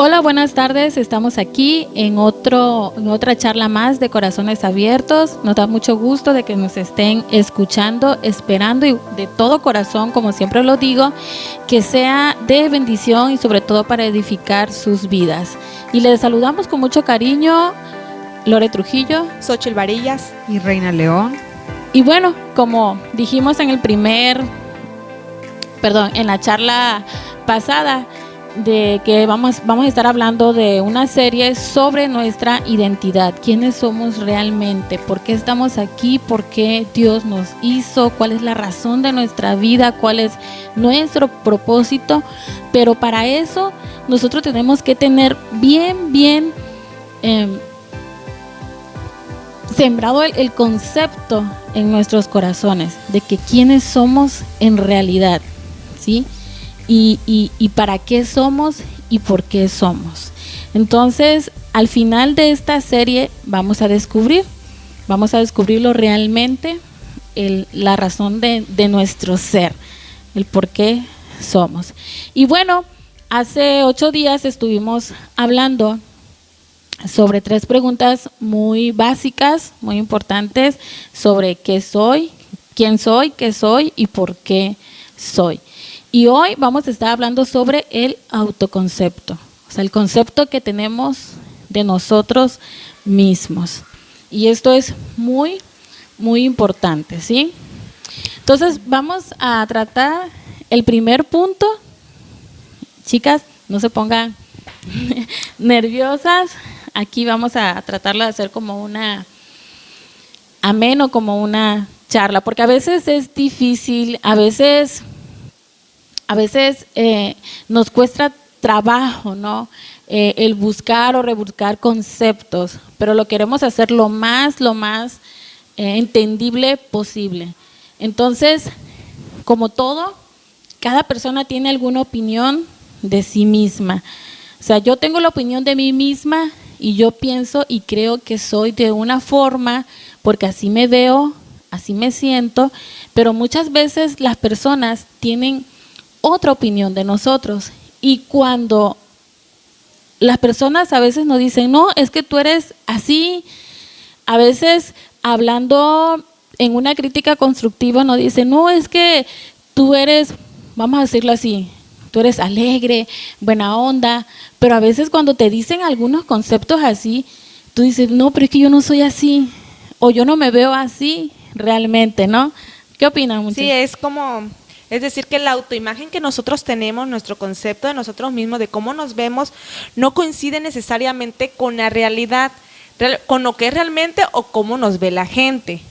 Hola, buenas tardes. Estamos aquí en otra charla más de Corazones Abiertos. Nos da mucho gusto de que nos estén escuchando, esperando y de todo corazón, como siempre lo digo, que sea de bendición y sobre todo para edificar sus vidas. Y les saludamos con mucho cariño, Lore Trujillo, Xochitl Varillas y Reina León. Y bueno, como dijimos en la charla pasada, de que vamos a estar hablando de una serie sobre nuestra identidad, quiénes somos realmente, por qué estamos aquí, por qué Dios nos hizo, cuál es la razón de nuestra vida, cuál es nuestro propósito. Pero para eso nosotros tenemos que tener bien sembrado el concepto en nuestros corazones de que quiénes somos en realidad, ¿sí? Y para qué somos y por qué somos. Entonces, al final de esta serie vamos a descubrirlo realmente, la razón de nuestro ser, el por qué somos. Y bueno, hace 8 días estuvimos hablando sobre 3 preguntas muy básicas, muy importantes, sobre qué soy, quién soy, qué soy y por qué soy. Y hoy vamos a estar hablando sobre el autoconcepto, o sea, el concepto que tenemos de nosotros mismos. Y esto es muy importante, ¿sí? Entonces, vamos a tratar el primer punto. Chicas, no se pongan nerviosas. Aquí vamos a tratarlo de hacer como ameno, como una charla, porque a veces es difícil, a veces nos cuesta trabajo, ¿no? El buscar o rebuscar conceptos, pero lo queremos hacer lo más entendible posible. Entonces, como todo, cada persona tiene alguna opinión de sí misma. O sea, yo tengo la opinión de mí misma y yo pienso y creo que soy de una forma porque así me veo, así me siento, pero muchas veces las personas tienen otra opinión de nosotros. Y cuando las personas a veces nos dicen, no, es que tú eres así, a veces hablando en una crítica constructiva nos dicen, no, es que tú eres, vamos a decirlo así, tú eres alegre, buena onda, pero a veces cuando te dicen algunos conceptos así, tú dices, no, pero es que yo no soy así, o yo no me veo así realmente, ¿no? ¿Qué opinan, muchachos? Sí, es decir, que la autoimagen que nosotros tenemos, nuestro concepto de nosotros mismos, de cómo nos vemos, no coincide necesariamente con la realidad, con lo que es realmente o cómo nos ve la gente,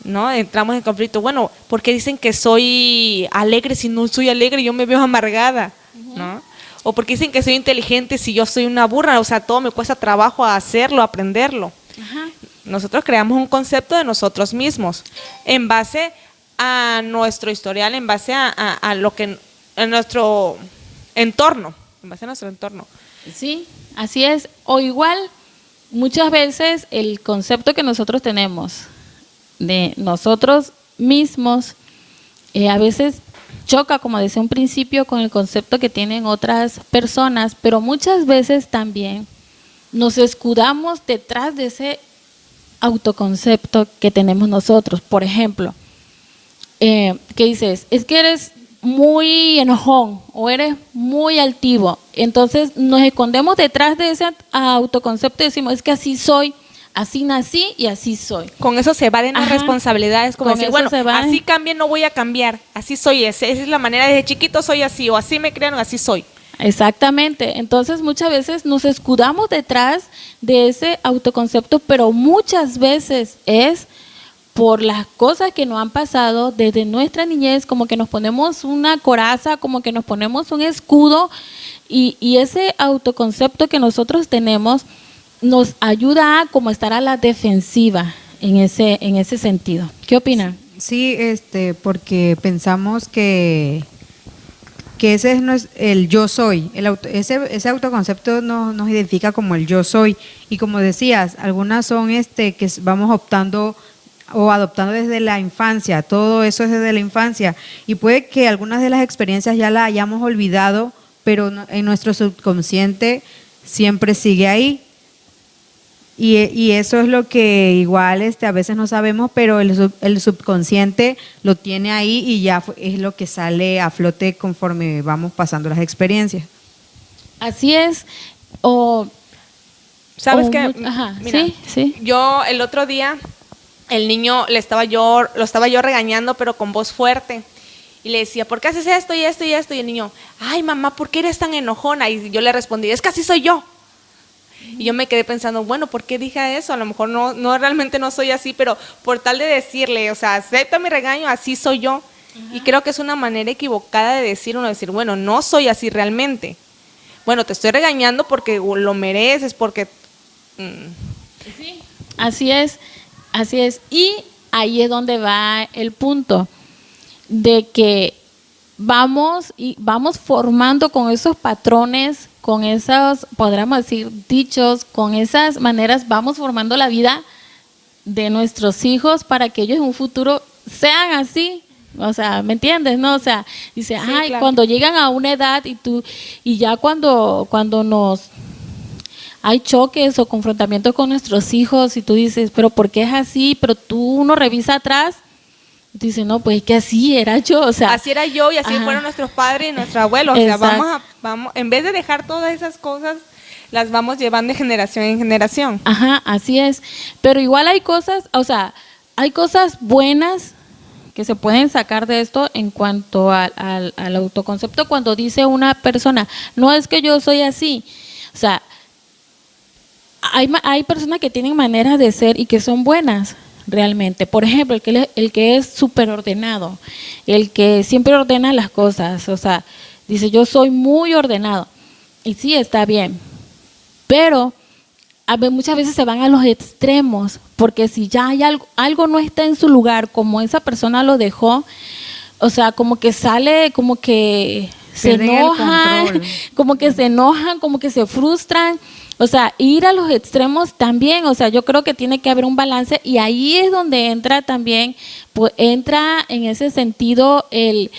¿no? Entramos en conflicto. Bueno, ¿por qué dicen que soy alegre si no soy alegre? Yo me veo amargada, ¿no? O porque dicen que soy inteligente si yo soy una burra, o sea, todo me cuesta trabajo hacerlo, aprenderlo. Ajá. Nosotros creamos un concepto de nosotros mismos en base a nuestro historial, en base a lo que en nuestro entorno, en base a nuestro entorno. Sí, así es. O igual, muchas veces el concepto que nosotros tenemos de nosotros mismos a veces choca, como decía un principio, con el concepto que tienen otras personas, pero muchas veces también nos escudamos detrás de ese autoconcepto que tenemos nosotros. Por ejemplo, ¿qué dices? Es que eres muy enojón o eres muy altivo. Entonces nos escondemos detrás de ese autoconcepto y decimos, es que así soy, así nací y así soy. Con eso se evaden las responsabilidades, como decir, bueno, así cambié, no voy a cambiar, así soy, esa es la manera, desde chiquito soy así, o así me crearon, así soy. Exactamente, entonces muchas veces nos escudamos detrás de ese autoconcepto, pero muchas veces es por las cosas que nos han pasado desde nuestra niñez, como que nos ponemos una coraza, como que nos ponemos un escudo, y ese autoconcepto que nosotros tenemos nos ayuda a como estar a la defensiva en ese sentido. ¿Qué opinan? Sí, porque pensamos que ese es el yo soy, ese autoconcepto nos identifica como el yo soy, y como decías, algunas son que vamos optando o adoptando desde la infancia, todo eso es desde la infancia, y puede que algunas de las experiencias ya las hayamos olvidado pero en nuestro subconsciente siempre sigue ahí. Y eso es lo que igual a veces no sabemos, pero el subconsciente lo tiene ahí y ya es lo que sale a flote conforme vamos pasando las experiencias. Así es. O ¿Sabes qué? Ajá, Mira, sí. yo el otro día, el niño lo estaba yo regañando, pero con voz fuerte. Y le decía, ¿por qué haces esto y esto y esto? Y el niño, ay mamá, ¿por qué eres tan enojona? Y yo le respondí, es que así soy yo. Y yo me quedé pensando, bueno, ¿por qué dije eso? A lo mejor no realmente no soy así, pero por tal de decirle, o sea, acepta mi regaño, así soy yo. Y creo que es una manera equivocada de decir bueno, no soy así realmente. Bueno, te estoy regañando porque lo mereces, porque... Sí, así es. Y ahí es donde va el punto de que vamos formando con esos patrones, con esos, podríamos decir, dichos, con esas maneras, vamos formando la vida de nuestros hijos para que ellos en un futuro sean así. O sea, ¿me entiendes? ¿No? O sea, dice, sí, ay, claro. Cuando llegan a una edad y ya cuando nos hay choques o confrontamientos con nuestros hijos y tú dices, pero ¿por qué es así? Pero uno revisa atrás y tú dices, no, pues es que así era yo, o sea. Así era yo y así fueron nuestros padres y nuestros abuelos. O sea, vamos, en vez de dejar todas esas cosas, las vamos llevando de generación en generación. Ajá, así es. Pero igual hay cosas, o sea, hay cosas buenas que se pueden sacar de esto en cuanto al autoconcepto cuando dice una persona, no es que yo soy así. O sea, hay personas que tienen maneras de ser y que son buenas realmente. Por ejemplo, el que es súper ordenado, el que siempre ordena las cosas, o sea, dice yo soy muy ordenado. Y sí, está bien. Pero muchas veces se van a los extremos, porque si ya hay algo no está en su lugar, como esa persona lo dejó, o sea, como que sale, como que se enojan, como que se enojan, como que se frustran. O sea, ir a los extremos también, o sea, yo creo que tiene que haber un balance y ahí es donde entra también, pues entra en ese sentido el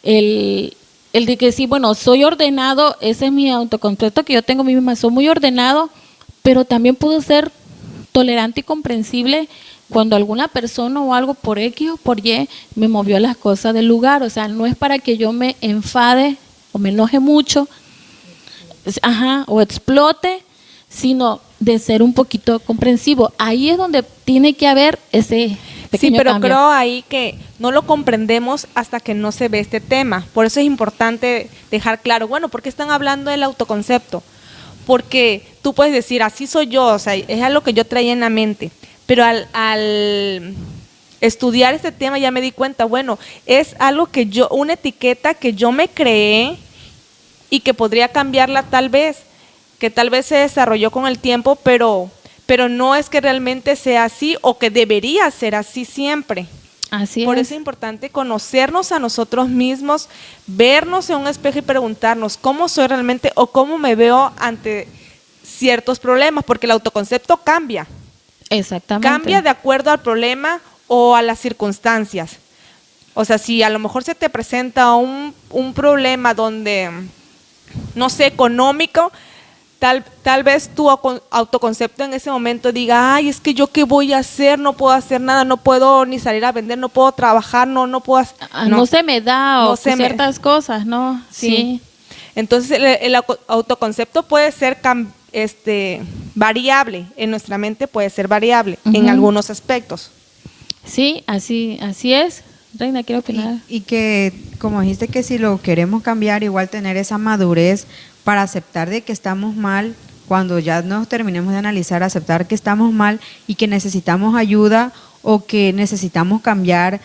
de que sí, bueno, soy ordenado, ese es mi autoconcepto que yo tengo a mí misma, soy muy ordenado, pero también puedo ser tolerante y comprensible cuando alguna persona o algo por X o por Y me movió las cosas del lugar. O sea, no es para que yo me enfade o me enoje mucho, o explote, sino de ser un poquito comprensivo. Ahí es donde tiene que haber ese pequeño pero cambio. creo ahí que no lo comprendemos hasta que no se ve este tema. Por eso es importante dejar claro, bueno, ¿por qué están hablando del autoconcepto? Porque tú puedes decir, así soy yo, o sea, es algo que yo traía en la mente, pero al estudiar este tema ya me di cuenta, bueno, es algo que una etiqueta que yo me creé y que podría cambiarla tal vez, que tal vez se desarrolló con el tiempo, pero no es que realmente sea así o que debería ser así siempre. Así Por es. eso es importante conocernos a nosotros mismos, vernos en un espejo y preguntarnos cómo soy realmente o cómo me veo ante ciertos problemas, porque el autoconcepto cambia. Exactamente. Cambia de acuerdo al problema o a las circunstancias. O sea, si a lo mejor se te presenta un problema donde, no sé, económico, tal vez tu autoconcepto en ese momento diga, ay, es que yo qué voy a hacer, no puedo hacer nada, no puedo ni salir a vender, no puedo trabajar, no puedo hacer, no se me da o ciertas cosas, ¿no? Sí. Entonces el autoconcepto puede ser variable, en nuestra mente puede ser variable en algunos aspectos. Sí, así es. Reina, quiero opinar. Y que, como dijiste, que si lo queremos cambiar, igual tener esa madurez para aceptar de que estamos mal, cuando ya nos terminemos de analizar, aceptar que estamos mal y que necesitamos ayuda o que necesitamos cambiar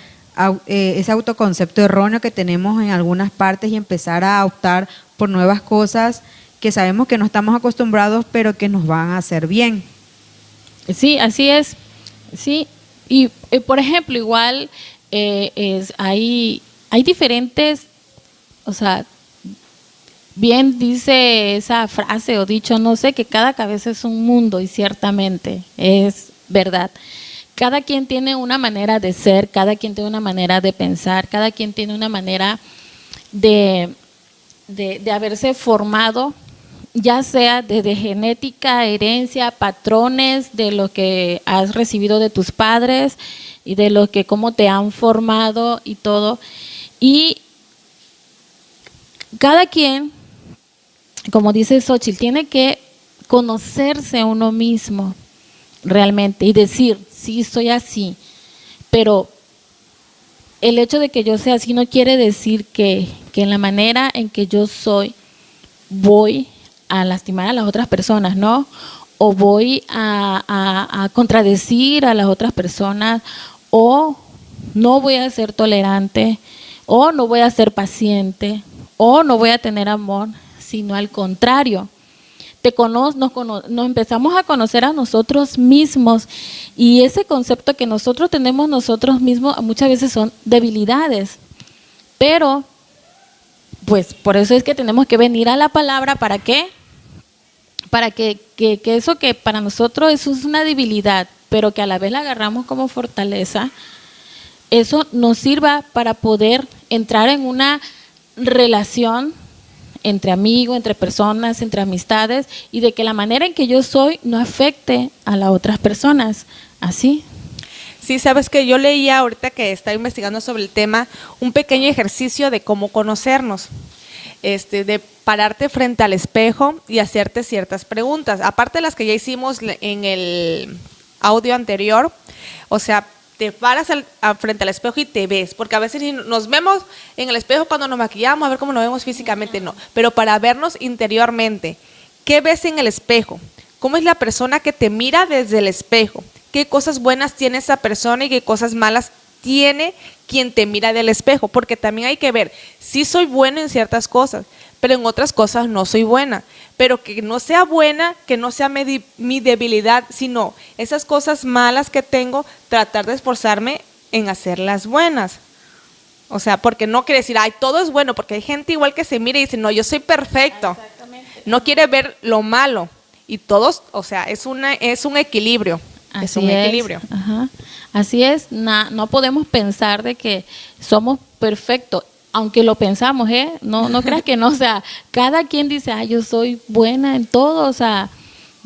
ese autoconcepto erróneo que tenemos en algunas partes y empezar a optar por nuevas cosas que sabemos que no estamos acostumbrados, pero que nos van a hacer bien. Sí, así es. Sí, y por ejemplo, igual hay diferentes, o sea, bien dice esa frase o dicho, no sé, que cada cabeza es un mundo, y ciertamente es verdad. Cada quien tiene una manera de ser, cada quien tiene una manera de pensar, cada quien tiene una manera de de haberse formado, ya sea desde genética, herencia, patrones, de lo que has recibido de tus padres y de lo que cómo te han formado y todo. Y cada quien, como dice Xochitl, tiene que conocerse a uno mismo realmente y decir, sí, soy así, pero el hecho de que yo sea así no quiere decir que en la manera en que yo soy voy a lastimar a las otras personas, ¿no? O voy a contradecir a las otras personas, o no voy a ser tolerante, o no voy a ser paciente, o no voy a tener amor, sino al contrario. Nos empezamos a conocer a nosotros mismos, y ese concepto que nosotros tenemos nosotros mismos muchas veces son debilidades, pero pues por eso es que tenemos que venir a la palabra. ¿Para qué? Para que eso que para nosotros eso es una debilidad, pero que a la vez la agarramos como fortaleza, eso nos sirva para poder entrar en una relación entre amigos, entre personas, entre amistades, y de que la manera en que yo soy no afecte a las otras personas. ¿Así? Sí, sabes que yo leía ahorita que estaba investigando sobre el tema un pequeño ejercicio de cómo conocernos, de pararte frente al espejo y hacerte ciertas preguntas, aparte de las que ya hicimos en el audio anterior. O sea, te paras frente al espejo y te ves, porque a veces nos vemos en el espejo cuando nos maquillamos, a ver cómo nos vemos físicamente, no, pero para vernos interiormente. ¿Qué ves en el espejo? ¿Cómo es la persona que te mira desde el espejo? ¿Qué cosas buenas tiene esa persona y qué cosas malas tiene quien te mira del espejo? Porque también hay que ver, sí soy bueno en ciertas cosas, pero en otras cosas no soy buena. Pero que no sea buena, que no sea mi debilidad, sino esas cosas malas que tengo, tratar de esforzarme en hacerlas buenas. O sea, porque no quiere decir, ay, todo es bueno, porque hay gente igual que se mira y dice, no, yo soy perfecto. No quiere ver lo malo. Y todos, o sea, es un equilibrio. Es un equilibrio. Ajá. Así es, no podemos pensar de que somos perfectos. Aunque lo pensamos, no creas que no, o sea, cada quien dice, yo soy buena en todo, o sea,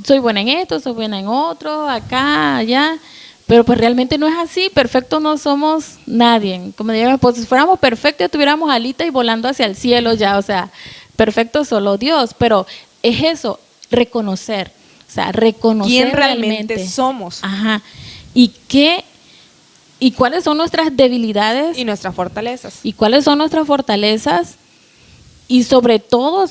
soy buena en esto, soy buena en otro, acá, allá, pero pues realmente no es así. Perfectos no somos nadie. Como digo, pues si fuéramos perfectos, tuviéramos alitas y volando hacia el cielo ya, o sea, perfecto solo Dios, pero es eso, reconocer, o sea, reconocer quién realmente somos. Ajá. ¿Y cuáles son nuestras debilidades? Y nuestras fortalezas. ¿Y cuáles son nuestras fortalezas? Y sobre todo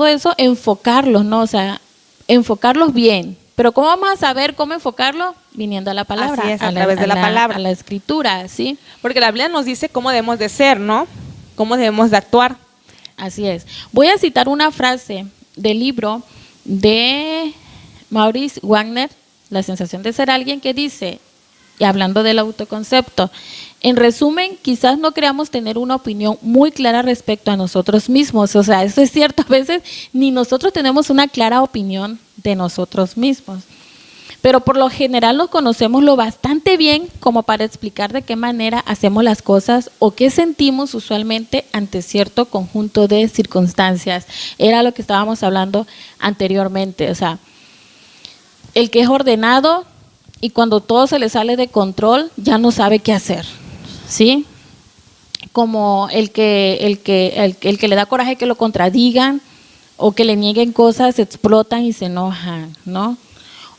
eso, enfocarlos, ¿no? O sea, enfocarlos bien. Pero ¿cómo vamos a saber cómo enfocarlo? Viniendo a la palabra. Así es, a través de la palabra. A la escritura, ¿sí? Porque la Biblia nos dice cómo debemos de ser, ¿no? Cómo debemos de actuar. Así es. Voy a citar una frase del libro de Maurice Wagner, La sensación de ser alguien, que dice, y hablando del autoconcepto, en resumen, quizás no creamos tener una opinión muy clara respecto a nosotros mismos. O sea, eso es cierto, a veces ni nosotros tenemos una clara opinión de nosotros mismos. Pero por lo general nos conocemos lo bastante bien como para explicar de qué manera hacemos las cosas o qué sentimos usualmente ante cierto conjunto de circunstancias. Era lo que estábamos hablando anteriormente. O sea, el que es ordenado y cuando todo se le sale de control ya no sabe qué hacer, ¿sí? Como el que le da coraje que lo contradigan o que le nieguen cosas, se explotan y se enojan, ¿no?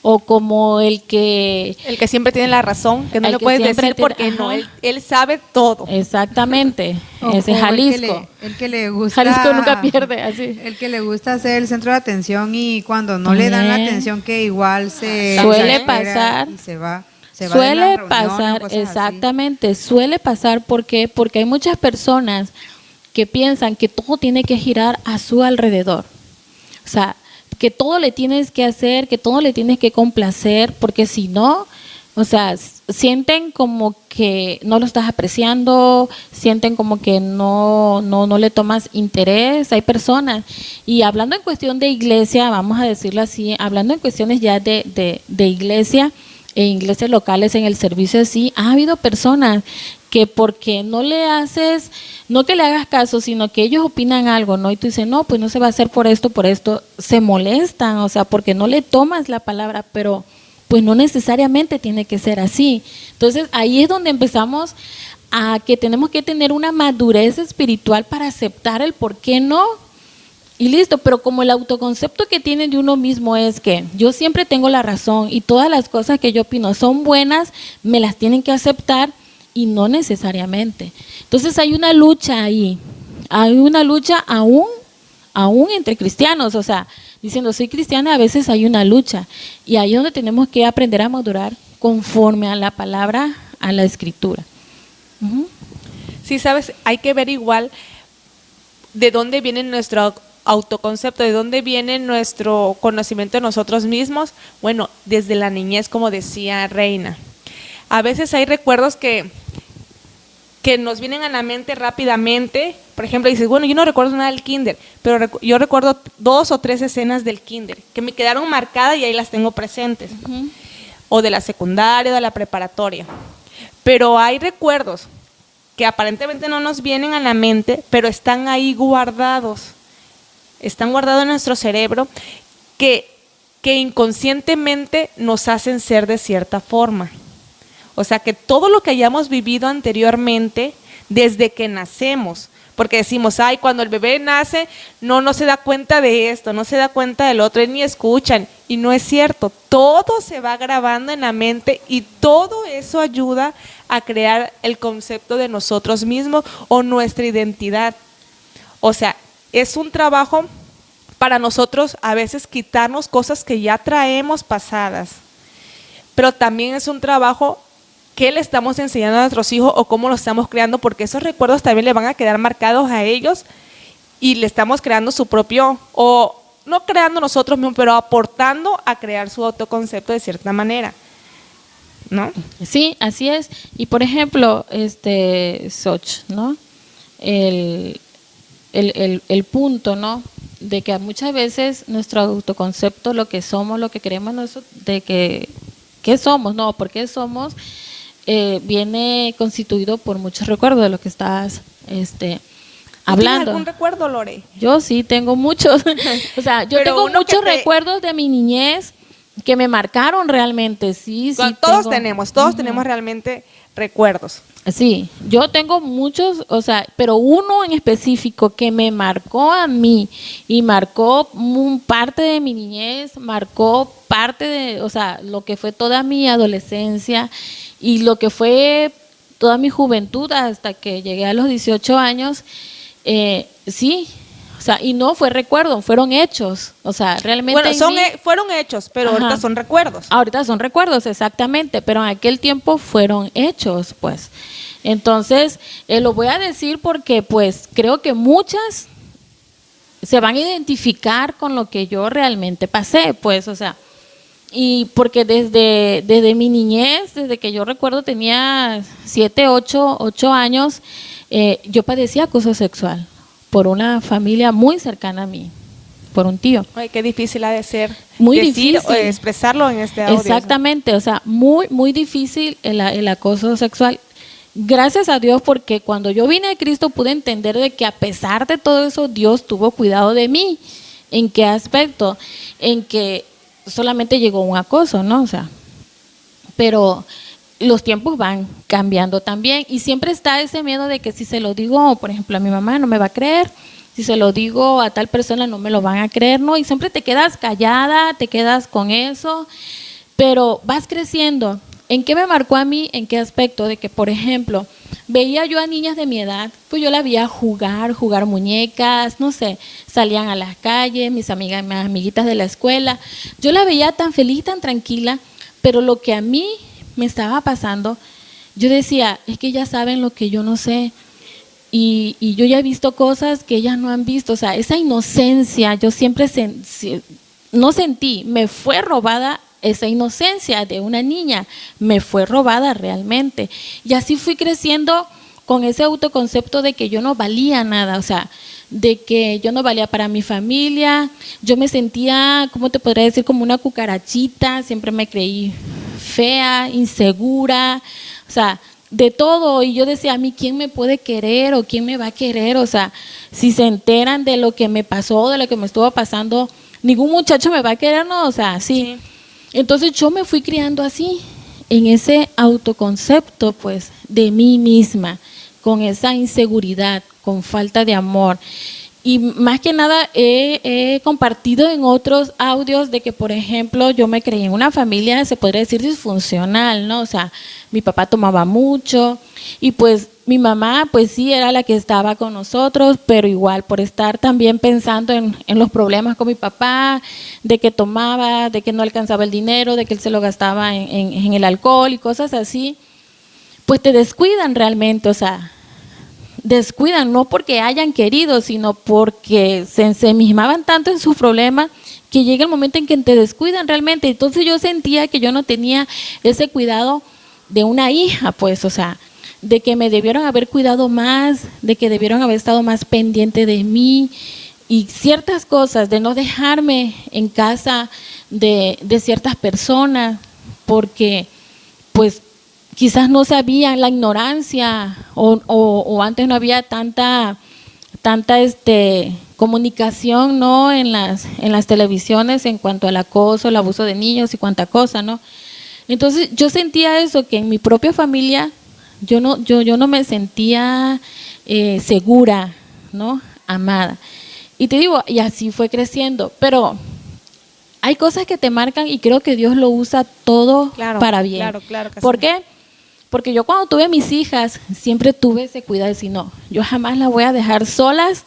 O como el que siempre tiene la razón, que no le puedes decir porque no, él sabe todo. Exactamente, ese Jalisco. El que le gusta, Jalisco nunca pierde, así. El que le gusta ser el centro de atención y cuando no le dan la atención que igual suele pasar y se va. Suele pasar, exactamente, así. Suele pasar, ¿por qué? Porque hay muchas personas que piensan que todo tiene que girar a su alrededor. O sea, que todo le tienes que hacer, que todo le tienes que complacer, porque si no, o sea, sienten como que no lo estás apreciando, sienten como que no le tomas interés. Hay personas, y hablando en cuestión de iglesia, vamos a decirlo así, hablando en cuestiones ya de iglesia, en iglesias locales, en el servicio así, ha habido personas que porque no le haces, no que le hagas caso, sino que ellos opinan algo, ¿no? Y tú dices, no, pues no se va a hacer por esto, se molestan, o sea, porque no le tomas la palabra, pero pues no necesariamente tiene que ser así. Entonces ahí es donde empezamos a que tenemos que tener una madurez espiritual para aceptar el por qué no. Y listo, pero como el autoconcepto que tienen de uno mismo es que yo siempre tengo la razón y todas las cosas que yo opino son buenas, me las tienen que aceptar y no necesariamente. Entonces hay una lucha ahí, hay una lucha aún entre cristianos, o sea, diciendo soy cristiana, a veces hay una lucha y ahí es donde tenemos que aprender a madurar conforme a la palabra, a la escritura. Uh-huh. Sí, sabes, hay que ver igual de dónde viene nuestro autoconcepto, de dónde viene nuestro conocimiento de nosotros mismos. Bueno, desde la niñez, como decía Reina. A veces hay recuerdos que nos vienen a la mente rápidamente. Por ejemplo, dices, bueno, yo no recuerdo nada del kinder, pero yo recuerdo 2 o 3 escenas del kinder que me quedaron marcadas y ahí las tengo presentes. Uh-huh. O de la secundaria, o de la preparatoria. Pero hay recuerdos que aparentemente no nos vienen a la mente, pero están ahí guardados. Están guardados en nuestro cerebro que inconscientemente nos hacen ser de cierta forma. O sea, que todo lo que hayamos vivido anteriormente, desde que nacemos, porque decimos, ay, cuando el bebé nace, no se da cuenta de esto, no se da cuenta del otro, ni escuchan, y no es cierto. Todo se va grabando en la mente y todo eso ayuda a crear el concepto de nosotros mismos o nuestra identidad. O sea, es un trabajo para nosotros a veces quitarnos cosas que ya traemos pasadas, pero también es un trabajo que le estamos enseñando a nuestros hijos o cómo lo estamos creando, porque esos recuerdos también le van a quedar marcados a ellos y le estamos creando su propio, o no creando nosotros mismos, pero aportando a crear su autoconcepto de cierta manera, ¿no? Sí, así es. Y por ejemplo, Soch, ¿no? El punto, ¿no? De que muchas veces nuestro autoconcepto, lo que somos, lo que queremos, de que ¿qué somos? No, ¿por qué somos? Viene constituido por muchos recuerdos de lo que estás hablando. ¿Tienes algún recuerdo, Lore? Yo sí tengo muchos. O sea, yo tengo muchos recuerdos de mi niñez que me marcaron realmente. Sí, todos tenemos realmente recuerdos. Sí, yo tengo muchos, o sea, pero uno en específico que me marcó a mí y marcó parte de mi niñez, marcó parte de, o sea, lo que fue toda mi adolescencia y lo que fue toda mi juventud hasta que llegué a los 18 años, sí. O sea, y no fue recuerdo, fueron hechos. O sea, realmente. Bueno, fueron hechos, pero ahorita son recuerdos. Ahorita son recuerdos, exactamente, pero en aquel tiempo fueron hechos, pues. Entonces, lo voy a decir porque, pues, creo que muchas se van a identificar con lo que yo realmente pasé, pues, o sea. Y porque desde mi niñez, desde que yo recuerdo tenía 7, 8 años, yo padecía acoso sexual por una familia muy cercana a mí, por un tío. Ay, qué difícil ha de ser muy decir difícil. O expresarlo en este audio. Exactamente, o sea, muy, muy difícil el acoso sexual. Gracias a Dios, porque cuando yo vine a Cristo pude entender de que a pesar de todo eso, Dios tuvo cuidado de mí. ¿En qué aspecto? En que solamente llegó un acoso, ¿no? O sea, pero los tiempos van cambiando también y siempre está ese miedo de que si se lo digo, por ejemplo, a mi mamá no me va a creer, si se lo digo a tal persona no me lo van a creer, ¿no? Y siempre te quedas callada, te quedas con eso, pero vas creciendo. ¿En qué me marcó a mí? ¿En qué aspecto? De que, por ejemplo, veía yo a niñas de mi edad, pues yo la veía jugar muñecas, no sé, salían a las calles, mis amiguitas de la escuela, yo la veía tan feliz, tan tranquila, pero lo que a mí me estaba pasando, yo decía, es que ellas saben lo que yo no sé y yo ya he visto cosas que ellas no han visto, o sea, esa inocencia yo siempre no sentí, me fue robada esa inocencia de una niña, me fue robada realmente y así fui creciendo con ese autoconcepto de que yo no valía nada, o sea, de que yo no valía para mi familia, yo me sentía, ¿cómo te podría decir? Como una cucarachita, siempre me creí fea, insegura, o sea, de todo. Y yo decía, a mí, ¿quién me puede querer o quién me va a querer? O sea, si se enteran de lo que me pasó, de lo que me estuvo pasando, ningún muchacho me va a querer, ¿no? O sea, sí. Entonces yo me fui criando así, en ese autoconcepto, pues, de mí misma, con esa inseguridad, con falta de amor. Y más que nada he compartido en otros audios de que, por ejemplo, yo me creí en una familia, se podría decir, disfuncional, ¿no? O sea, mi papá tomaba mucho y pues mi mamá, pues sí, era la que estaba con nosotros, pero igual por estar también pensando en los problemas con mi papá, de que tomaba, de que no alcanzaba el dinero, de que él se lo gastaba en el alcohol y cosas así, pues te descuidan realmente, o sea, descuidan, no porque hayan querido, sino porque se ensimismaban tanto en sus problemas que llega el momento en que te descuidan realmente. Entonces yo sentía que yo no tenía ese cuidado de una hija, pues, o sea, de que me debieron haber cuidado más, de que debieron haber estado más pendiente de mí y ciertas cosas, de no dejarme en casa de ciertas personas, porque pues quizás no sabían, la ignorancia o antes no había tanta comunicación, ¿no? en las televisiones en cuanto al acoso, el abuso de niños y cuánta cosa, ¿no? Entonces yo sentía eso, que en mi propia familia yo no me sentía segura, ¿no? Amada. Y te digo, y así fue creciendo, pero hay cosas que te marcan y creo que Dios lo usa todo para bien. Claro que ¿Por sí. qué? Porque yo cuando tuve mis hijas, siempre tuve ese cuidado de decir, no, yo jamás las voy a dejar solas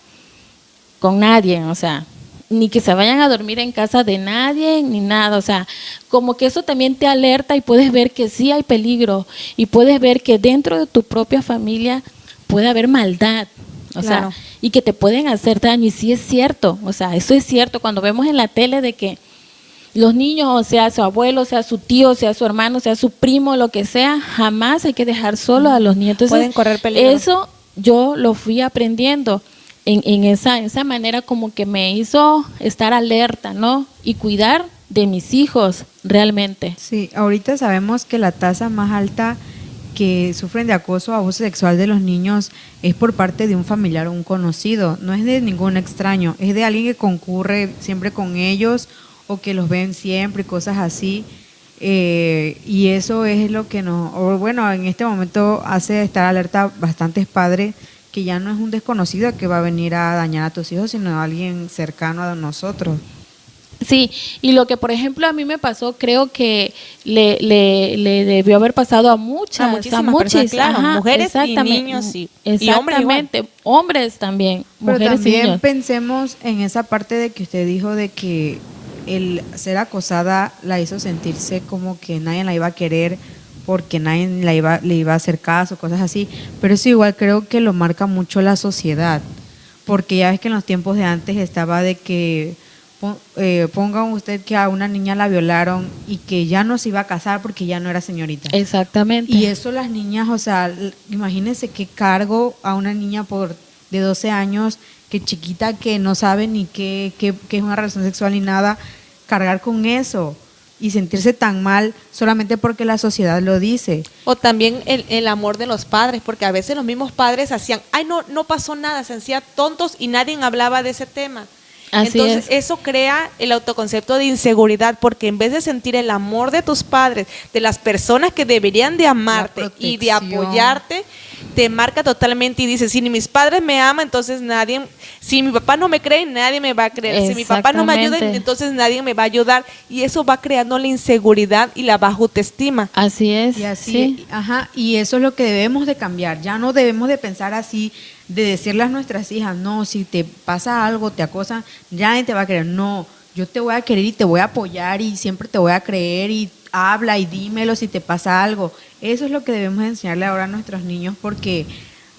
con nadie, o sea, ni que se vayan a dormir en casa de nadie, ni nada, o sea, como que eso también te alerta y puedes ver que sí hay peligro y puedes ver que dentro de tu propia familia puede haber maldad, o sea, y que te pueden hacer daño, y sí es cierto, o sea, eso es cierto, cuando vemos en la tele de que los niños, o sea su abuelo, sea su tío, sea su hermano, sea su primo, lo que sea, jamás hay que dejar solo a los niños. Entonces, pueden correr peligro. Eso yo lo fui aprendiendo en esa manera, como que me hizo estar alerta, ¿no? Y cuidar de mis hijos realmente. Sí, ahorita sabemos que la tasa más alta que sufren de acoso o abuso sexual de los niños es por parte de un familiar o un conocido, no es de ningún extraño, es de alguien que concurre siempre con ellos o que los ven siempre, cosas así, y eso es lo que en este momento hace estar alerta bastantes padres, que ya no es un desconocido que va a venir a dañar a tus hijos, sino alguien cercano a nosotros. Sí, y lo que por ejemplo a mí me pasó, creo que le debió haber pasado a muchas personas, claro, mujeres y niños y exactamente, hombres también, pero mujeres también y niños. Pensemos en esa parte de que usted dijo de que el ser acosada la hizo sentirse como que nadie la iba a querer porque nadie le iba a hacer caso, cosas así, pero eso igual creo que lo marca mucho la sociedad, porque ya ves que en los tiempos de antes estaba de que pongan usted que a una niña la violaron y que ya no se iba a casar porque ya no era señorita. Exactamente. Y eso las niñas, o sea, imagínense qué cargo a una niña de 12 años, que chiquita, que no sabe ni qué es una relación sexual ni nada, cargar con eso y sentirse tan mal solamente porque la sociedad lo dice. O también el amor de los padres, porque a veces los mismos padres hacían, no pasó nada, se hacían tontos y nadie hablaba de ese tema. Así Entonces es. eso crea el autoconcepto de inseguridad, porque en vez de sentir el amor de tus padres, de las personas que deberían de amarte y de apoyarte, te marca totalmente y dices, si ni mis padres me aman, entonces nadie, si mi papá no me cree, nadie me va a creer, si mi papá no me ayuda, entonces nadie me va a ayudar, y eso va creando la inseguridad y la baja autoestima. Así es. Y así, sí. Y eso es lo que debemos de cambiar. Ya no debemos de pensar así, de decirle a nuestras hijas, no, si te pasa algo, te acosan, ya nadie te va a creer. No, yo te voy a querer y te voy a apoyar y siempre te voy a creer, y habla y dímelo si te pasa algo. Eso es lo que debemos enseñarle ahora a nuestros niños, porque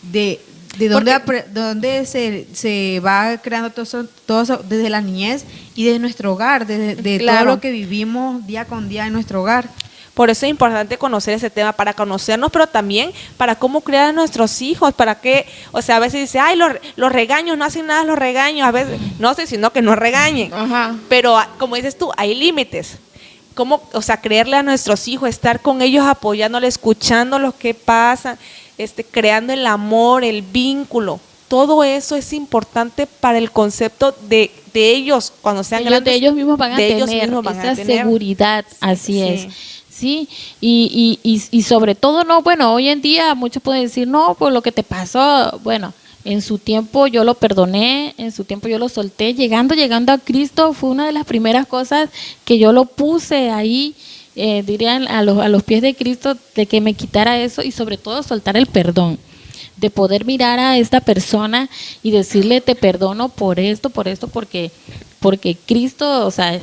de dónde se va creando todo eso desde la niñez y desde nuestro hogar, de todo lo que vivimos día con día en nuestro hogar. Por eso es importante conocer ese tema, para conocernos, pero también para cómo criar a nuestros hijos, para que, o sea, a veces dice, ay, los regaños, no hacen nada los regaños, a veces, no sé, sino que no regañen. Ajá. Pero como dices tú, hay límites. cómo, o sea, creerle a nuestros hijos, estar con ellos apoyándoles, escuchando lo que pasa, creando el amor, el vínculo. Todo eso es importante para el concepto de ellos cuando sean grandes. De ellos mismos van a tener esa seguridad, así es. Sí, y sobre todo, no, bueno, hoy en día muchos pueden decir, no, por lo que te pasó, bueno, en su tiempo yo lo perdoné, en su tiempo yo lo solté, llegando a Cristo fue una de las primeras cosas que yo lo puse ahí, dirían a los pies de Cristo, de que me quitara eso y sobre todo soltar el perdón, de poder mirar a esta persona y decirle te perdono por esto, porque Cristo, o sea,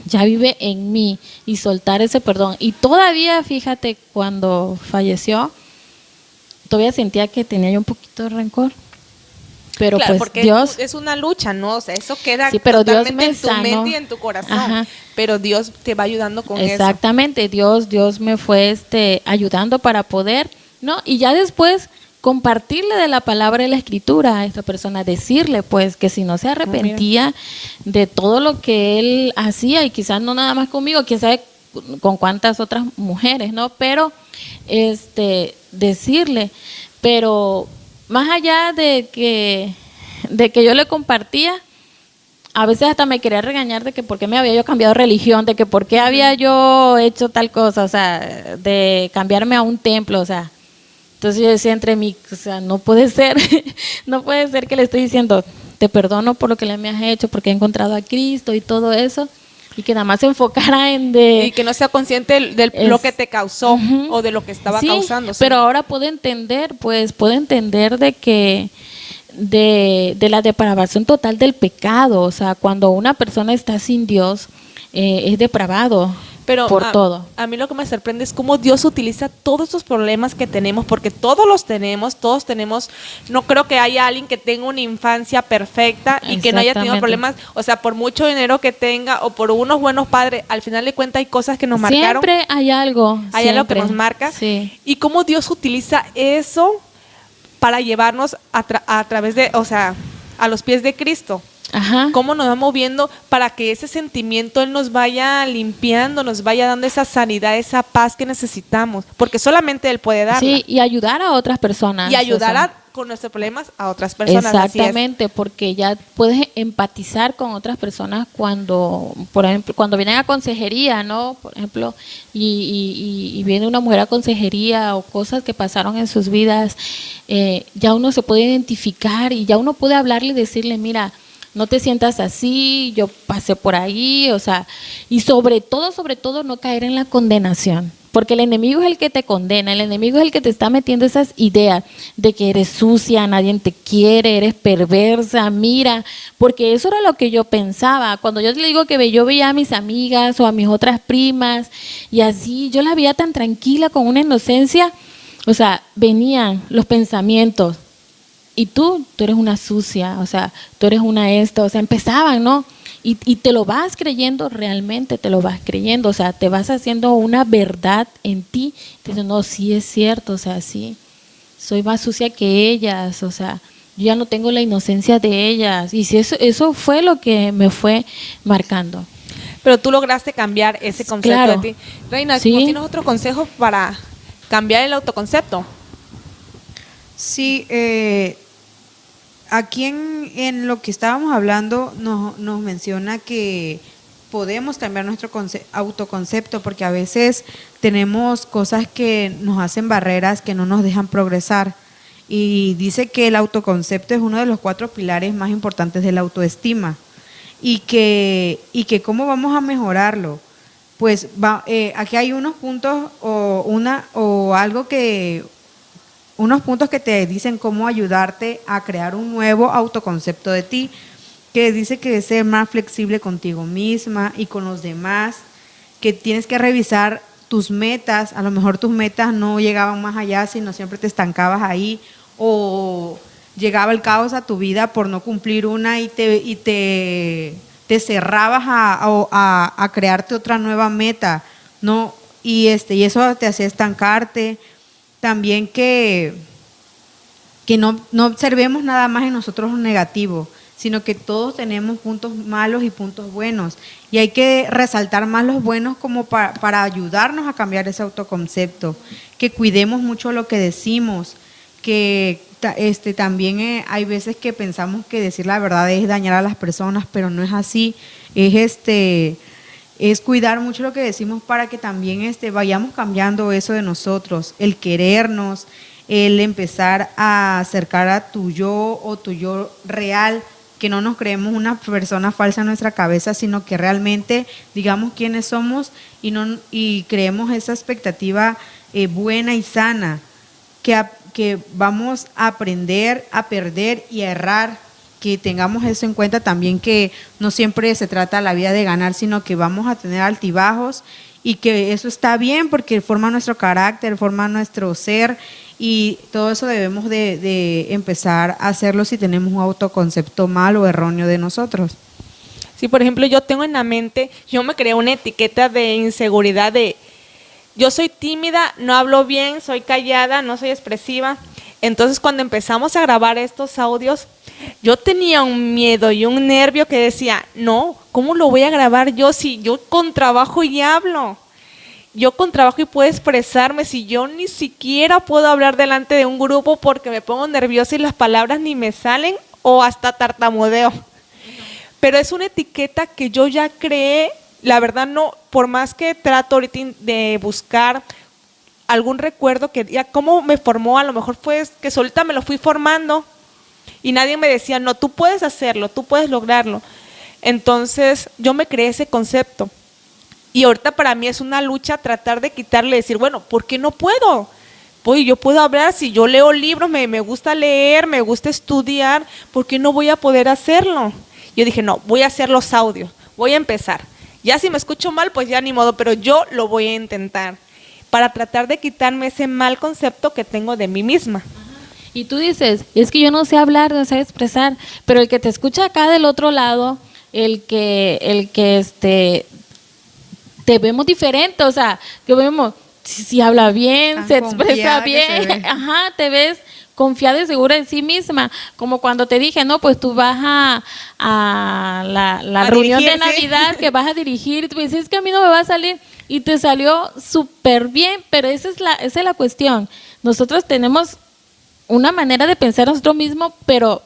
ya vive en mí, y soltar ese perdón. Y todavía, fíjate, cuando falleció, todavía sentía que tenía yo un poquito de rencor. Pero claro, pues porque Dios es una lucha, ¿no? O sea, eso queda sí, pero totalmente Dios me en tu sanó. mente y en tu corazón. Ajá. Pero Dios te va ayudando con eso. Exactamente, Dios me fue ayudando para poder, ¿no? Y ya después compartirle de la palabra de la escritura a esta persona, decirle pues que si no se arrepentía de todo lo que él hacía, y quizás no nada más conmigo, quién sabe con cuántas otras mujeres, ¿no? Pero decirle, pero más allá de que yo le compartía, a veces hasta me quería regañar de que por qué me había yo cambiado de religión, de que por qué había yo hecho tal cosa, o sea, de cambiarme a un templo, o sea. Entonces yo decía entre mí, o sea, no puede ser, no puede ser que le estoy diciendo, te perdono por lo que le me has hecho, porque he encontrado a Cristo y todo eso, y que nada más se enfocara en y que no sea consciente de lo que te causó o de lo que estaba causando. Sí. Pero ahora puedo entender de que de la depravación total del pecado, o sea, cuando una persona está sin Dios, es depravado. Pero por todo. A mí lo que me sorprende es cómo Dios utiliza todos estos problemas que tenemos, porque todos tenemos, no creo que haya alguien que tenga una infancia perfecta y que no haya tenido problemas, o sea, por mucho dinero que tenga o por unos buenos padres, al final de cuentas hay cosas que nos marcaron. Siempre hay algo. Hay algo que nos marca. Sí. Y cómo Dios utiliza eso para llevarnos a través de, o sea, a los pies de Cristo. Ajá. Cómo nos va moviendo para que ese sentimiento Él nos vaya limpiando, nos vaya dando esa sanidad, esa paz que necesitamos, porque solamente Él puede darla. Sí, y ayudar a otras personas. Y ayudar con nuestros problemas a otras personas. Exactamente, porque ya puedes empatizar con otras personas cuando, por ejemplo, cuando vienen a consejería, ¿no? Por ejemplo, y viene una mujer a consejería o cosas que pasaron en sus vidas, ya uno se puede identificar y ya uno puede hablarle y decirle, mira, no te sientas así, yo pasé por ahí, o sea, y sobre todo no caer en la condenación, porque el enemigo es el que te condena, el enemigo es el que te está metiendo esas ideas de que eres sucia, nadie te quiere, eres perversa, mira, porque eso era lo que yo pensaba, cuando yo le digo que yo veía a mis amigas o a mis otras primas, y así, yo la veía tan tranquila, con una inocencia, o sea, venían los pensamientos, y tú eres una sucia, o sea, tú eres una o sea, empezaban, ¿no? Y te lo vas creyendo, realmente te lo vas creyendo, o sea, te vas haciendo una verdad en ti, te dices, no, sí es cierto, o sea, sí, soy más sucia que ellas, o sea, yo ya no tengo la inocencia de ellas, y si eso fue lo que me fue marcando. Pero tú lograste cambiar ese concepto claro. de ti. Reina, Sí. ¿no tienes otro consejo para cambiar el autoconcepto? Sí, aquí en lo que estábamos hablando nos menciona que podemos cambiar nuestro autoconcepto, porque a veces tenemos cosas que nos hacen barreras, que no nos dejan progresar. Y dice que el autoconcepto es uno de los 4 pilares más importantes de la autoestima. Y que cómo vamos a mejorarlo. Pues aquí hay unos puntos unos puntos que te dicen cómo ayudarte a crear un nuevo autoconcepto de ti, que dice que es ser más flexible contigo misma y con los demás, que tienes que revisar tus metas, a lo mejor tus metas no llegaban más allá, sino siempre te estancabas ahí, o llegaba el caos a tu vida por no cumplir una y te cerrabas a crearte otra nueva meta, ¿no? Y eso te hacía estancarte. También que no observemos nada más en nosotros lo negativo, sino que todos tenemos puntos malos y puntos buenos. Y hay que resaltar más los buenos como para ayudarnos a cambiar ese autoconcepto, que cuidemos mucho lo que decimos, que también hay veces que pensamos que decir la verdad es dañar a las personas, pero no es así. Es cuidar mucho lo que decimos para que también vayamos cambiando eso de nosotros, el querernos, el empezar a acercar a tu yo o tu yo real, que no nos creemos una persona falsa en nuestra cabeza, sino que realmente digamos quiénes somos y creemos esa expectativa buena y sana, que vamos a aprender a perder y a errar, que tengamos eso en cuenta también, que no siempre se trata la vida de ganar, sino que vamos a tener altibajos y que eso está bien porque forma nuestro carácter, forma nuestro ser, y todo eso debemos de empezar a hacerlo si tenemos un autoconcepto mal o erróneo de nosotros. Sí, por ejemplo, yo tengo en la mente, yo me creé una etiqueta de inseguridad de yo soy tímida, no hablo bien, soy callada, no soy expresiva. Entonces, cuando empezamos a grabar estos audios, yo tenía un miedo y un nervio que decía, no, ¿cómo lo voy a grabar yo si yo con trabajo y hablo? Yo con trabajo y puedo expresarme, si yo ni siquiera puedo hablar delante de un grupo porque me pongo nerviosa y las palabras ni me salen o hasta tartamudeo. Pero es una etiqueta que yo ya creé, la verdad no, por más que trato ahorita de buscar algún recuerdo que ya cómo me formó, a lo mejor fue que solita me lo fui formando y nadie me decía, no, tú puedes hacerlo, tú puedes lograrlo. Entonces yo me creé ese concepto y ahorita para mí es una lucha tratar de quitarle, decir, bueno, ¿por qué no puedo? Pues yo puedo hablar, si yo leo libros, me gusta leer, me gusta estudiar, ¿por qué no voy a poder hacerlo? Yo dije, no, voy a hacer los audios, voy a empezar. Ya si me escucho mal, pues ya ni modo, pero yo lo voy a intentar para tratar de quitarme ese mal concepto que tengo de mí misma. Y tú dices, es que yo no sé hablar, no sé expresar, pero el que te escucha acá del otro lado, el que te vemos diferente, o sea, que vemos si habla bien, Tan se expresa confiada que se bien, ve. ajá, te ves confiada y segura en sí misma, como cuando te dije, no, pues tú vas a la reunión de dirigir, sí. Navidad que vas a dirigir, y tú dices, es que a mí no me va a salir, y te salió súper bien, pero esa es la cuestión. Nosotros tenemos una manera de pensar nosotros mismos, pero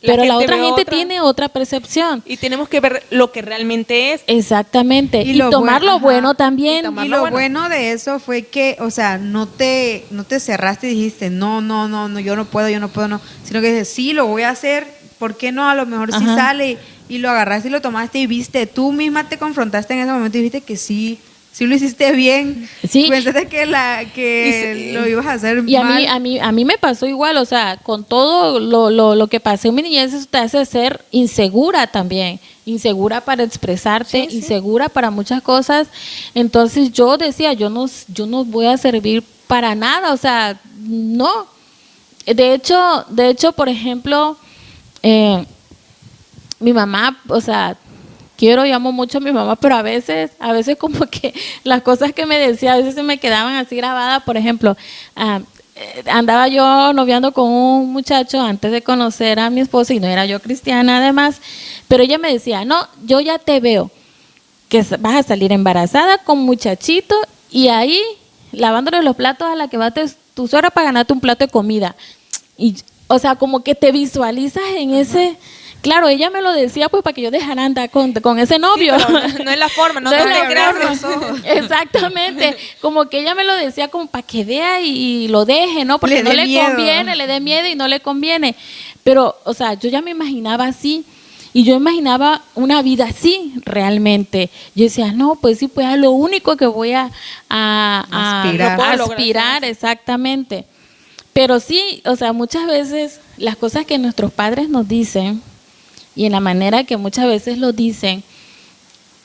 la otra gente tiene otra percepción. Y tenemos que ver lo que realmente es. Exactamente, y lo tomar lo ajá. bueno también. Y Y lo bueno de eso fue que, o sea, no te cerraste y dijiste, no, yo no puedo, no, sino que dices, sí, lo voy a hacer, ¿por qué no? A lo mejor sí Ajá. sale, y lo agarraste y lo tomaste y viste, tú misma te confrontaste en ese momento y viste que sí lo hiciste bien. Sí. Pensaste que Sí. lo ibas a hacer Y mal. a mí me pasó igual, o sea, con todo lo que pasé en mi niñez, eso te hace ser insegura también, insegura para expresarte, Sí. insegura para muchas cosas. Entonces yo decía, yo no voy a servir para nada, o sea, no. De hecho, por ejemplo, mi mamá, o sea, quiero y amo mucho a mi mamá, pero a veces como que las cosas que me decía, a veces se me quedaban así grabadas. Por ejemplo, andaba yo noviando con un muchacho antes de conocer a mi esposo y no era yo cristiana además, pero ella me decía, no, yo ya te veo, que vas a salir embarazada con muchachito y ahí lavándole los platos a la que va tu suegra para ganarte un plato de comida. Y, o sea, como que te visualizas en ese... Claro, ella me lo decía pues para que yo dejara andar con ese novio. Sí, pero no es la forma, no No te es la creas forma. los ojos. Exactamente, como que ella me lo decía como para que vea y lo deje, ¿no? Porque Le no dé le miedo. conviene, le dé miedo y no le conviene. Pero, o sea, yo ya me imaginaba así y yo imaginaba una vida así realmente. Yo decía, no, pues sí, pues es lo único que voy a Aspirar. Lo puedo lograr, aspirar, sí. exactamente. Pero sí, o sea, muchas veces las cosas que nuestros padres nos dicen y en la manera que muchas veces lo dicen,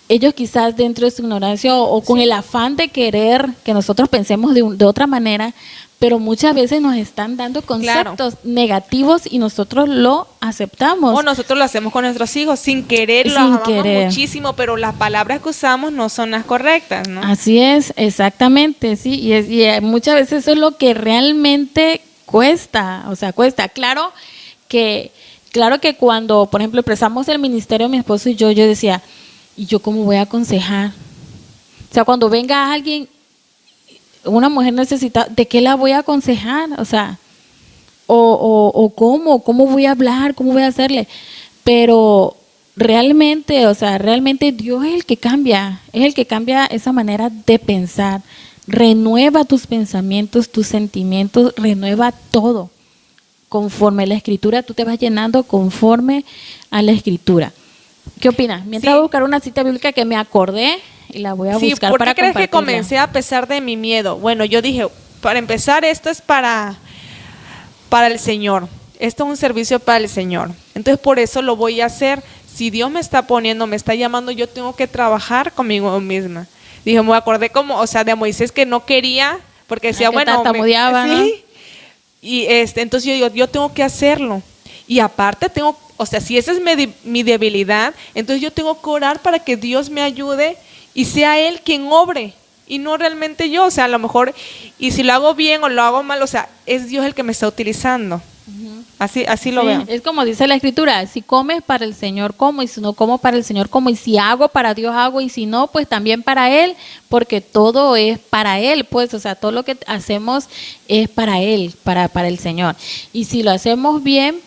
ellos quizás dentro de su ignorancia o con el afán de querer que nosotros pensemos de otra manera, pero muchas veces nos están dando conceptos negativos y nosotros lo aceptamos. O nosotros lo hacemos con nuestros hijos, sin querer, los Sin amamos querer. muchísimo, pero las palabras que usamos no son las correctas, ¿no? Así es, exactamente, sí, y muchas veces eso es lo que realmente cuesta, o sea, cuesta. Claro claro que cuando, por ejemplo, empezamos el ministerio, mi esposo y yo decía, ¿y yo cómo voy a aconsejar? O sea, cuando venga alguien, una mujer necesitada, ¿de qué la voy a aconsejar? O sea, o cómo voy a hablar, cómo voy a hacerle. Pero realmente, o sea, realmente Dios es el que cambia esa manera de pensar. Renueva tus pensamientos, tus sentimientos, renueva todo. Conforme a la Escritura, tú te vas llenando conforme a la Escritura. ¿Qué opinas? Mientras voy a buscar una cita bíblica que me acordé y la voy a buscar para compartirla. ¿Por qué crees que comencé a pesar de mi miedo? Bueno, yo dije, para empezar, esto es para el Señor. Esto es un servicio para el Señor. Entonces, por eso lo voy a hacer. Si Dios me está poniendo, me está llamando, yo tengo que trabajar conmigo misma. Dije, me acordé de Moisés, que no quería, porque decía, bueno, ¿no? Y entonces yo digo, yo tengo que hacerlo. Y aparte si esa es mi debilidad, entonces yo tengo que orar para que Dios me ayude y sea Él quien obre y no realmente yo. O sea, a lo mejor, y si lo hago bien o lo hago mal, o sea, es Dios el que me está utilizando. Así lo veo. Es como dice la Escritura, si comes para el Señor como, y si no como para el Señor como, y si hago para Dios hago, y si no, pues también para Él, porque todo es para Él, pues, o sea, todo lo que hacemos es para Él, para el Señor. Y si lo hacemos bien,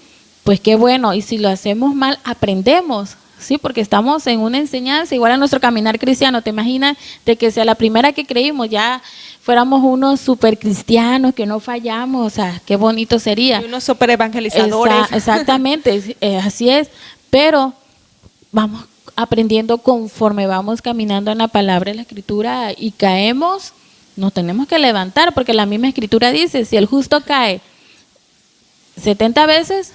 pues qué bueno, y si lo hacemos mal, aprendemos. Sí, porque estamos en una enseñanza, igual a nuestro caminar cristiano. ¿Te imaginas de que sea la primera que creímos, ya fuéramos unos super cristianos, que no fallamos? O sea, qué bonito sería. Y unos super evangelizadores. Exactamente, así es. Pero vamos aprendiendo conforme vamos caminando en la palabra de la Escritura y caemos, nos tenemos que levantar, porque la misma Escritura dice, si el justo cae 70 veces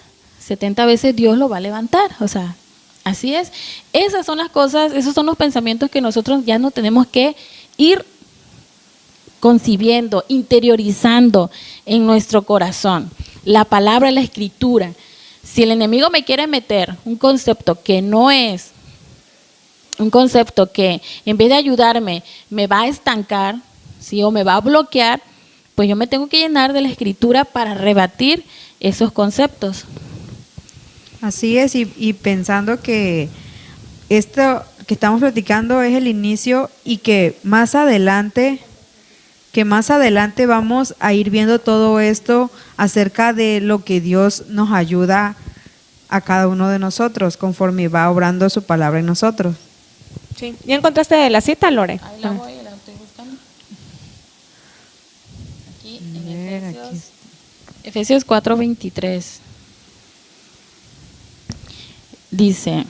Dios lo va a levantar, o sea, así es. Esas son las cosas, esos son los pensamientos que nosotros ya no tenemos que ir concibiendo, interiorizando en nuestro corazón. La palabra, la Escritura. Si el enemigo me quiere meter un concepto que no es, un concepto que en vez de ayudarme me va a estancar, ¿sí? O me va a bloquear, pues yo me tengo que llenar de la Escritura para rebatir esos conceptos. Así es, y pensando que esto que estamos platicando es el inicio y que más adelante vamos a ir viendo todo esto acerca de lo que Dios nos ayuda a cada uno de nosotros conforme va obrando su palabra en nosotros. Sí. ¿Ya encontraste la cita, Lore? Ahí la estoy buscando. Aquí en Efesios 4:23. Dice,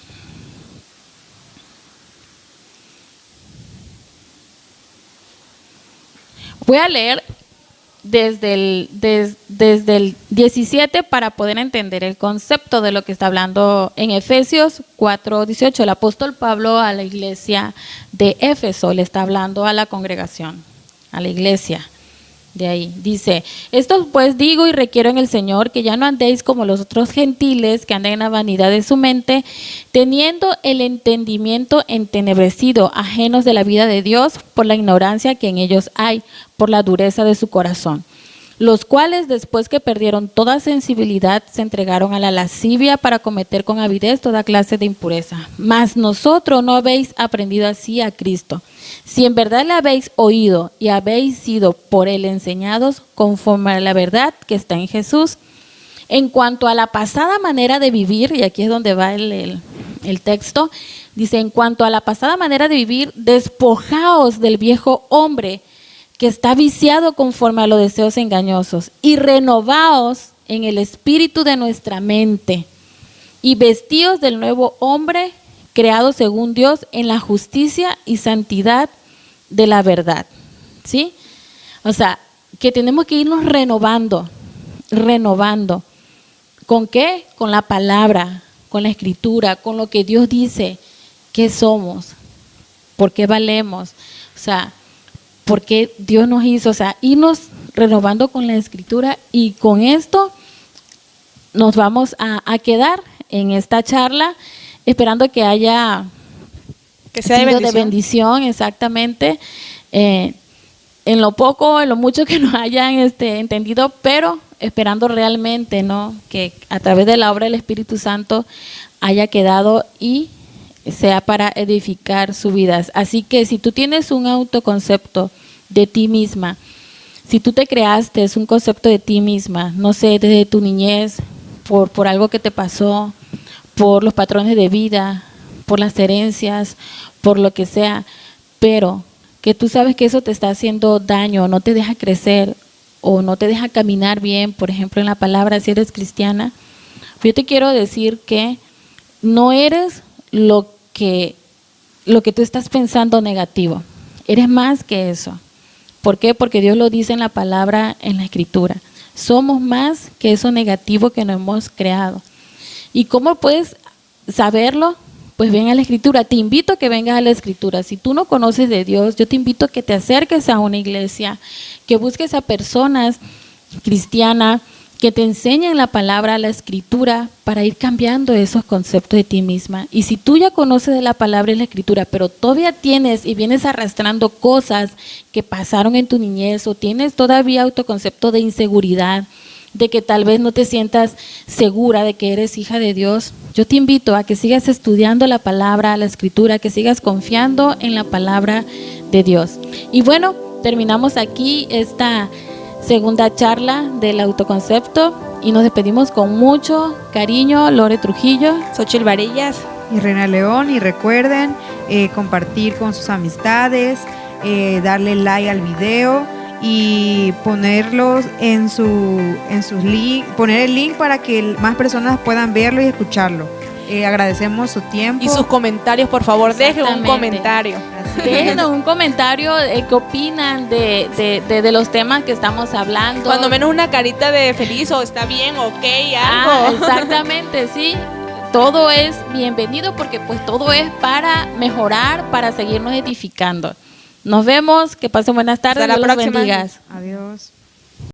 voy a leer desde el 17 para poder entender el concepto de lo que está hablando en Efesios 4:18. El apóstol Pablo a la iglesia de Éfeso le está hablando a la congregación, a la iglesia. De ahí dice, esto pues digo y requiero en el Señor, que ya no andéis como los otros gentiles que andan en la vanidad de su mente, teniendo el entendimiento entenebrecido, ajenos de la vida de Dios por la ignorancia que en ellos hay, por la dureza de su corazón, los cuales después que perdieron toda sensibilidad se entregaron a la lascivia para cometer con avidez toda clase de impureza. Mas nosotros no habéis aprendido así a Cristo. Si en verdad le habéis oído y habéis sido por él enseñados conforme a la verdad que está en Jesús, en cuanto a la pasada manera de vivir, y aquí es donde va el texto, dice, en cuanto a la pasada manera de vivir, despojaos del viejo hombre que está viciado conforme a los deseos engañosos, y renovaos en el espíritu de nuestra mente, y vestíos del nuevo hombre, creado según Dios en la justicia y santidad de la verdad. ¿Sí? O sea, que tenemos que irnos renovando. ¿Con qué? Con la palabra, con la Escritura, con lo que Dios dice. ¿Qué somos? ¿Por qué valemos? O sea, ¿por qué Dios nos hizo? O sea, irnos renovando con la Escritura, y con esto nos vamos a quedar en esta charla, esperando que haya que sea de bendición, exactamente, en lo poco, en lo mucho que nos hayan entendido, pero esperando realmente, ¿no?, que a través de la obra del Espíritu Santo haya quedado y sea para edificar su vida. Así que si tú tienes un autoconcepto de ti misma, si tú te creaste un concepto de ti misma, no sé, desde tu niñez, por algo que te pasó, por los patrones de vida, por las herencias, por lo que sea, pero que tú sabes que eso te está haciendo daño, no te deja crecer o no te deja caminar bien, por ejemplo, en la palabra, si eres cristiana, yo te quiero decir que no eres lo que tú estás pensando negativo, eres más que eso. ¿Por qué? Porque Dios lo dice en la palabra, en la Escritura. Somos más que eso negativo que nos hemos creado. ¿Y cómo puedes saberlo? Pues ven a la Escritura. Te invito a que vengas a la Escritura. Si tú no conoces de Dios, yo te invito a que te acerques a una iglesia, que busques a personas cristianas que te enseñen la palabra, la Escritura, para ir cambiando esos conceptos de ti misma. Y si tú ya conoces de la palabra y la Escritura, pero todavía tienes y vienes arrastrando cosas que pasaron en tu niñez, o tienes todavía autoconcepto de inseguridad, de que tal vez no te sientas segura de que eres hija de Dios, yo te invito a que sigas estudiando la palabra, la Escritura, que sigas confiando en la palabra de Dios. Y bueno, terminamos aquí esta segunda charla del autoconcepto y nos despedimos con mucho cariño. Lore Trujillo, Xochitl Varillas y Reina León. Y recuerden compartir con sus amistades, darle like al video y ponerlos en sus link, poner el link para que más personas puedan verlo y escucharlo. Agradecemos su tiempo. y sus comentarios, por favor, dejen un comentario. déjenos un comentario, qué opinan de los temas que estamos hablando. Cuando menos una carita de feliz o está bien, ok, algo. Exactamente, sí. Todo es bienvenido porque pues todo es para mejorar, para seguirnos edificando. Nos vemos, que pasen buenas tardes. Hasta la Dios los próxima. bendiga. Adiós.